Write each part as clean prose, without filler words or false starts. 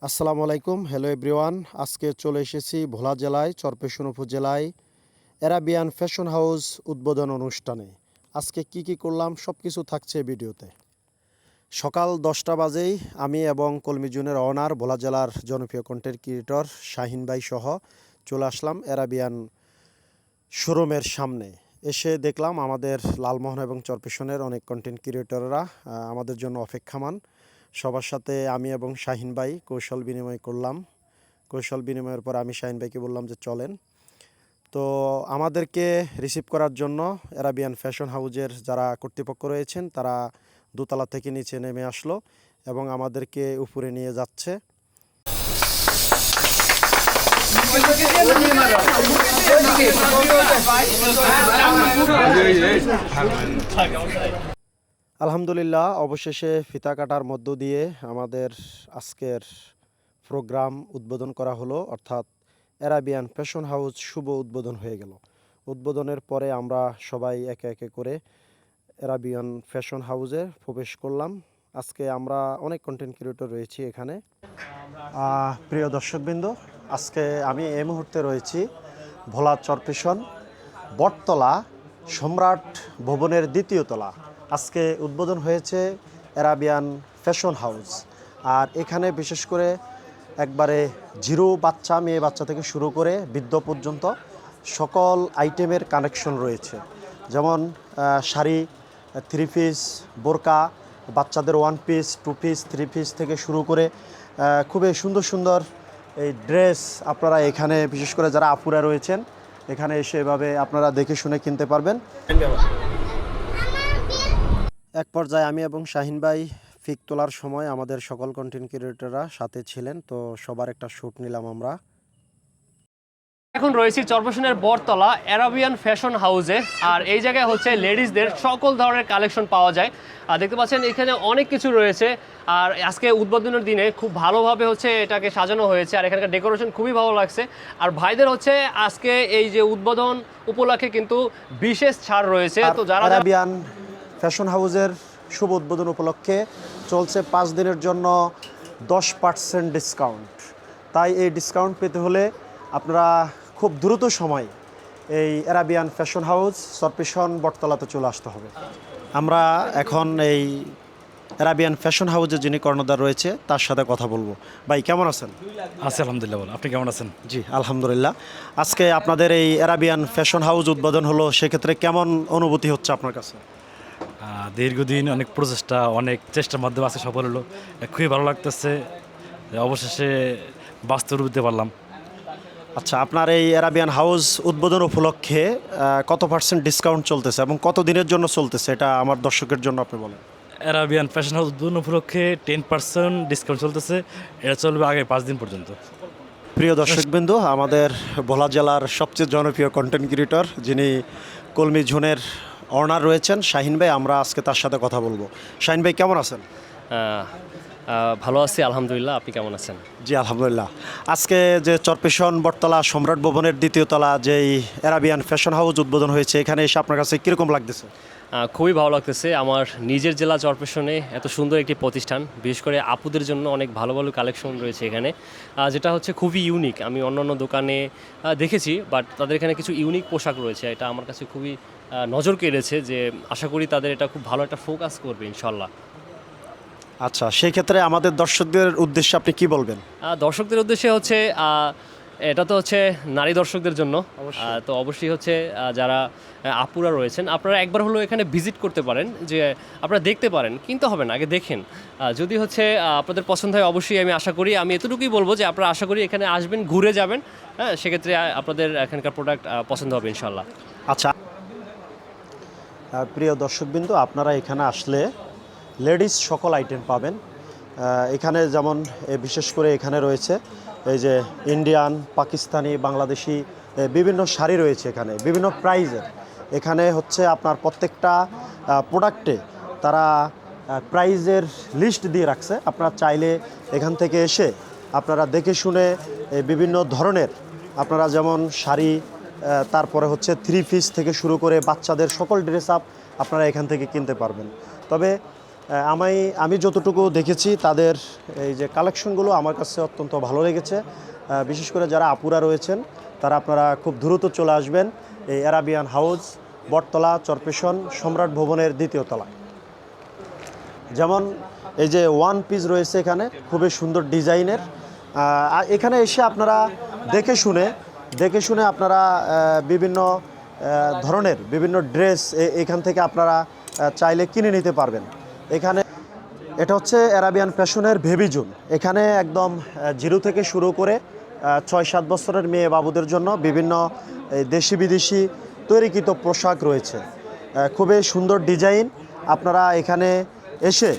আসসালামু আলাইকুম, hello everyone. আজকে চলে এসেছি ভোলা জেলায় চরপেশন উপজেলায় অ্যারাবিয়ান ফ্যাশন হাউস উদ্বোধন অনুষ্ঠানে। আজকে কি করলাম সব কিছু থাকছে ভিডিওতে। সকাল 10টা বাজেই আমি এবং কলমি জোনের অনার ভোলা জেলার জনপ্রিয় কন্টেন্ট ক্রিয়েটর শাহিন ভাই সহ চলে আসলাম অ্যারাবিয়ান শোরুমের সামনে। এসে দেখলাম আমাদের লালমোহন এবং চরপেশনের অনেক কন্টেন্ট ক্রিয়েটররা আমাদের জন্য অপেক্ষামান। সবার সাথে আমি এবং শাহিন ভাই কৌশল বিনিময় করলাম। কৌশল বিনিময়ের পর আমি শাহিন ভাইকে বললাম যে চলেন। তো আমাদেরকে রিসিভ করার জন্য অ্যারাবিয়ান ফ্যাশন হাউজের যারা কর্তৃপক্ষ রয়েছেন তারা দোতলা থেকে নিচে নেমে আসলো এবং আমাদেরকে উপরে নিয়ে যাচ্ছে। আলহামদুলিল্লাহ, অবশেষে ফিতা কাটার মধ্য দিয়ে আমাদের আজকের প্রোগ্রাম উদ্বোধন করা হলো, অর্থাৎ অ্যারাবিয়ান ফ্যাশন হাউস শুভ উদ্বোধন হয়ে গেল। উদ্বোধনের পরে আমরা সবাই একে একে করে অ্যারাবিয়ান ফ্যাশন হাউসে প্রবেশ করলাম। আজকে আমরা অনেক কন্টেন্ট ক্রিয়েটর রয়েছি এখানে। প্রিয় দর্শকবৃন্দ, আজকে আমি এই মুহূর্তে রয়েছি ভোলা চরপেশন বটতলা সম্রাট ভবনের দ্বিতীয় তলা। আজকে উদ্বোধন হয়েছে অ্যারাবিয়ান ফ্যাশন হাউস। আর এখানে বিশেষ করে একবারে জিরো বাচ্চা, মেয়ে বাচ্চা থেকে শুরু করে বৃদ্ধ পর্যন্ত সকল আইটেমের কানেকশন রয়েছে। যেমন শাড়ি, থ্রি পিস, বোরকা, বাচ্চাদের one piece, two piece, three piece থেকে শুরু করে খুবই সুন্দর সুন্দর এই ড্রেস আপনারা এখানে, বিশেষ করে যারা আপুরা রয়েছেন এখানে এসে এভাবে আপনারা দেখে শুনে কিনতে পারবেন। এক পর্যায়ে আমি এবং শাহিন ভাই ফিক তোলার সময় আমাদের সকল কন্টেন্ট ক্রিয়েটররা সাথে ছিলেন, তো সবার একটা শ্যুট নিলাম আমরা। এখন রয়েছি চরপেশনের বটতলা অ্যারাবিয়ান ফ্যাশন হাউসে। আর এই জায়গায় হচ্ছে লেডিসদের সকল ধরনের কালেকশন পাওয়া যায়। আর দেখতে পাচ্ছেন এখানে অনেক কিছু রয়েছে। আর আজকে উদ্বোধনের দিনে খুব ভালোভাবে হচ্ছে এটাকে সাজানো হয়েছে, আর এখানকার ডেকোরেশন খুবই ভালো লাগছে। আর ভাইদের হচ্ছে আজকে এই যে উদ্বোধন উপলক্ষে কিন্তু বিশেষ ছাড় রয়েছে। তো যারা অ্যারাবিয়ান ফ্যাশন হাউসের শুভ উদ্বোধন উপলক্ষে চলছে 5 দিনের জন্য 10% ডিসকাউন্ট। তাই এই ডিসকাউন্ট পেতে হলে আপনারা খুব দ্রুত সময় এই অ্যারাবিয়ান ফ্যাশন হাউস চরপেশন বটতলাতে চলে আসতে হবে। আমরা এখন এই অ্যারাবিয়ান ফ্যাশন হাউসে যিনি কর্ণধার রয়েছে তার সাথে কথা বলবো। ভাই কেমন আছেন? আছি আলহামদুলিল্লাহ, বল আপনি কেমন আছেন? জি আলহামদুলিল্লাহ। আজকে আপনাদের এই অ্যারাবিয়ান ফ্যাশন হাউস উদ্বোধন হলো, সেক্ষেত্রে কেমন অনুভূতি হচ্ছে আপনার কাছে? দীর্ঘদিন অনেক প্রচেষ্টা, অনেক চেষ্টার মাধ্যমে আছে সফল হলো। খুবই ভালো লাগতেছে, অবশেষে বাস্তব রূপ দিতে পারলাম। আচ্ছা, আপনার এই অ্যারাবিয়ান হাউস উদ্বোধন উপলক্ষে কত পার্সেন্ট ডিসকাউন্ট চলতেছে এবং কত দিনের জন্য চলতেছে, এটা আমার দর্শকের জন্য আপনি বলেন। অ্যারাবিয়ান ফ্যাশন হাউস উদ্বোধন উপলক্ষে 10% ডিসকাউন্ট চলতেছে। এটা চলবে আগে 5 দিন পর্যন্ত। প্রিয় দর্শকবৃন্দ, আমাদের ভোলা জেলার সবচেয়ে জনপ্রিয় কন্টেন্ট ক্রিয়েটর যিনি কলমি ঝোনের অনার রয়েছেন শাহিন ভাই, আমরা আজকে তার সাথে কথা বলবো। শাহিন ভাই কেমন আছেন? ভালো আছি আলহামদুলিল্লাহ, আপনি কেমন আছেন? জি আলহামদুলিল্লাহ। আজকে যে চরপেশন বটতলা সম্রাট ভবনের দ্বিতীয় তলা যেই অ্যারাবিয়ান ফ্যাশন হাউস উদ্বোধন হয়েছে, এখানে এসে আপনার কাছে কীরকম লাগতেছে? খুবই ভালো লাগতেছে। আমার নিজের জেলা চরপেশনে এত সুন্দর একটি প্রতিষ্ঠান, বিশেষ করে আপুদের জন্য অনেক ভালো ভালো কালেকশন রয়েছে এখানে, যেটা হচ্ছে খুবই ইউনিক। আমি অন্যান্য দোকানে দেখেছি, বাট তাদের এখানে কিছু ইউনিক পোশাক রয়েছে, এটা আমার কাছে খুবই নজর কেড়েছে। যে আশা করি তাদের এটা খুব ভালো একটা ফোকাস করবে ইনশাল্লাহ। আচ্ছা, সেই ক্ষেত্রে আমাদের দর্শকদের উদ্দেশ্যে আপনি কি বলবেন? দর্শকদের উদ্দেশ্যে হচ্ছে এটা তো হচ্ছে নারী দর্শকদের জন্য, তো অবশ্যই হচ্ছে যারা আপুরা রয়েছেন আপনারা একবার হলেও এখানে ভিজিট করতে পারেন, যে আপনারা দেখতে পারেন, কিনতে হবে না, আগে দেখেন। যদি হচ্ছে আপনাদের পছন্দ হয় অবশ্যই আমি আশা করি, আমি এতটুকুই বলবো যে আপনারা আশা করি এখানে আসবেন, ঘুরে যাবেন, হ্যাঁ, সেক্ষেত্রে আপনাদের এখানকার প্রোডাক্ট পছন্দ হবে ইনশাল্লাহ। আচ্ছা, প্রিয় দর্শকবৃন্দ, আপনারা এখানে আসলে লেডিস সকল আইটেম পাবেন। এখানে যেমন বিশেষ করে এখানে রয়েছে এই যে ইন্ডিয়ান, পাকিস্তানি, বাংলাদেশি বিভিন্ন শাড়ি রয়েছে এখানে বিভিন্ন প্রাইজের। এখানে হচ্ছে আপনার প্রত্যেকটা প্রোডাক্টে তারা প্রাইজের লিস্ট দিয়ে রাখছে। আপনারা চাইলে এখান থেকে এসে আপনারা দেখে শুনে বিভিন্ন ধরনের, আপনারা যেমন শাড়ি, তারপরে হচ্ছে থ্রি পিস থেকে শুরু করে বাচ্চাদের সকল ড্রেস আপ আপনারা এখান থেকে কিনতে পারবেন। তবে আমি যতটুকু দেখেছি তাদের এই যে কালেকশনগুলো আমার কাছে অত্যন্ত ভালো লেগেছে। বিশেষ করে যারা আপুরা রয়েছেন তারা আপনারা খুব দ্রুত চলে আসবেন এই অ্যারাবিয়ান হাউস, বটতলা, চরপেশন, সম্রাট ভবনের 2য় তলা। যেমন এই যে ওয়ান পিস রয়েছে এখানে, খুবই সুন্দর ডিজাইনের। এখানে এসে আপনারা দেখে শুনে আপনারা বিভিন্ন ধরনের বিভিন্ন ড্রেস এখান থেকে আপনারা চাইলে কিনে নিতে পারবেন। এখানে এটা হচ্ছে অ্যারাবিয়ান ফ্যাশনের বেবি জোন। এখানে একদম 0 থেকে শুরু করে 6-7 বছরের মেয়ে বাবুদের জন্য বিভিন্ন দেশি বিদেশি তৈরিকৃত পোশাক রয়েছে। খুবই সুন্দর ডিজাইন। আপনারা এখানে এসে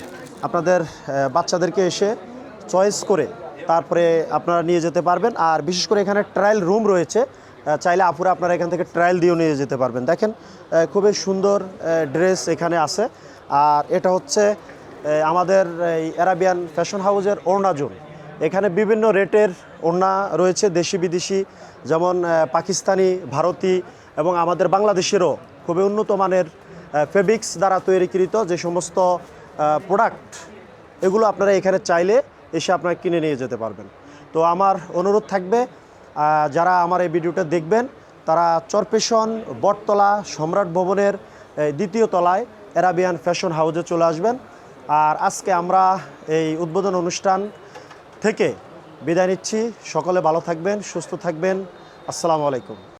আপনাদের বাচ্চাদেরকে এসে চয়েস করে তারপরে আপনারা নিয়ে যেতে পারবেন। আর বিশেষ করে এখানে ট্রায়াল রুম রয়েছে, চাইলে আপুরা আপনারা এখান থেকে ট্রায়াল দিয়েও নিয়ে যেতে পারবেন। দেখেন খুবই সুন্দর ড্রেস এখানে আছে। আর এটা হচ্ছে আমাদের এই অ্যারাবিয়ান ফ্যাশন হাউসের ওড়না জোন। এখানে বিভিন্ন রেটের ওড়না রয়েছে, দেশি বিদেশি, যেমন পাকিস্তানি, ভারতী এবং আমাদের বাংলাদেশেরও খুবই উন্নত মানের ফেব্রিক্স দ্বারা তৈরিকৃত যে সমস্ত প্রোডাক্ট, এগুলো আপনারা এখানে চাইলে এসে আপনারা কিনে নিয়ে যেতে পারবেন। তো আমার অনুরোধ থাকবে, যারা আমার এই ভিডিওটা দেখবেন তারা চরপেশন, বটতলা, সম্রাট ভবনের 2য় তলায় অ্যারাবিয়ান ফ্যাশন হাউসে চলে আসবেন। আর আজকে আমরা এই উদ্বোধন অনুষ্ঠান থেকে বিদায় নিচ্ছি। সকলে ভালো থাকবেন, সুস্থ থাকবেন। আসসালামু আলাইকুম।